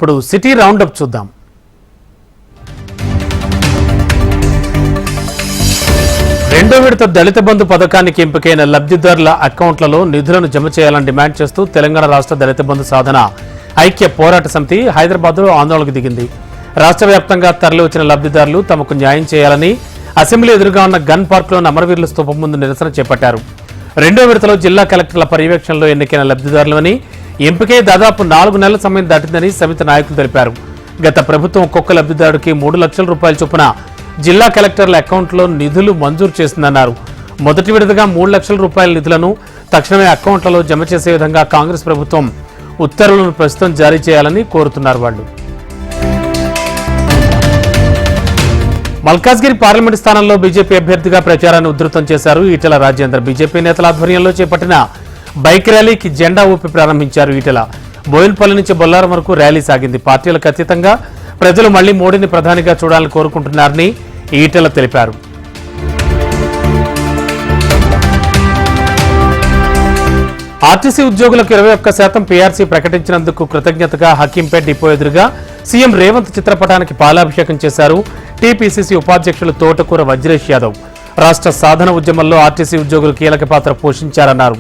ఇప్పుడు city round up చూద్దాం. రెండో విడత దళిత బంధు పథకానికి ఎంపికైన లబ్ధిదారుల అకౌంట్లలో నిధులను జమ చేయాలని డిమాండ్ చేస్తూ తెలంగాణ రాష్ట్ర దళిత బంధు సాధన ఐక్య పోరాట సమితి హైదరాబాద్లో ఆందోళనకు దిగింది. రాష్ట్ర వ్యాప్తంగా తరలివచ్చిన లబ్ధిదారులు తమకు న్యాయం చేయాలని అసెంబ్లీ ఎదురుగా ఉన్న గన్ పార్క్లోని అమరవీరుల స్తూపం ముందు నిరసన చేపట్టారు. రెండో విడతలో జిల్లా కలెక్టర్ల పర్యవేక్షణలో ఎన్నికైన లబ్ధిదారులని ఎంపికై దాదాపు 4 నెలల సమయం దాటిందని సమితి నాయకులు తెలిపారు. గత ప్రభుత్వం ఒక్కొక్క లబ్ధిదారుడికి 3 లక్షల రూపాయల చొప్పున జిల్లా కలెక్టర్ల అకౌంట్లో నిధులు మంజూరు చేసిందన్నారు. మొదటి విడతగా 3 లక్షల రూపాయల నిధులను తక్షణమే అకౌంట్లలో జమ చేసే విధంగా కాంగ్రెస్ ప్రభుత్వం ఉత్తర్వులను ప్రస్తుతం జారీ చేయాలని కోరుతున్నారు. వాళ్ళు మల్కాజ్గిరి పార్లమెంటు స్థానంలో బీజేపీ అభ్యర్థిగా ప్రచారాన్ని ఉధృతం చేశారు ఈటెల రాజేందర్. బీజేపీ నేతల ఆధ్వర్యంలో చేపట్టిన బైక్ ర్యాలీకి జెండా ఊపి ప్రారంభించారు ఈటెల. బోయిన్పల్లి నుంచి బొల్లారం వరకు ర్యాలీ సాగింది. పార్టీలకు అతీతంగా ప్రజలు మళ్లీ మోడీని ప్రధానిగా చూడాలని కోరుకుంటున్నారని ఈటెల తెలిపారు. ఆర్టీసీ ఉద్యోగులకు 21% పీఆర్సీ ప్రకటించినందుకు కృతజ్ఞతగా హకీంపేట్ డిపో ఎదురుగా సీఎం రేవంత్ చిత్రపటానికి పాలాభిషేకం చేశారు టీపీసీసీ ఉపాధ్యక్షులు తోటకూర వజ్రేష్ యాదవ్. రాష్ట్ర సాధన ఉద్యమంలో ఆర్టీసీ ఉద్యోగులు కీలక పాత్ర పోషించారన్నారు.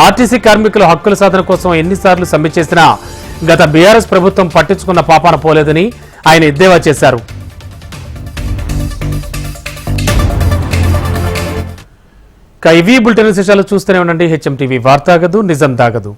ఆర్టీసీ కార్మికుల హక్కుల సాధన కోసం ఎన్నిసార్లు సమ్మె చేసినా గత బీఆర్ఎస్ ప్రభుత్వం పట్టించుకున్న పాపాన పోలేదని ఆయన ఎద్దేవా చేశారు. ఇవి బులెటిన్ విశేషాలు చూస్తూనే ఉండండి. హెచ్ఎం టీవీ వార్తాగదు నిజం దాగదు.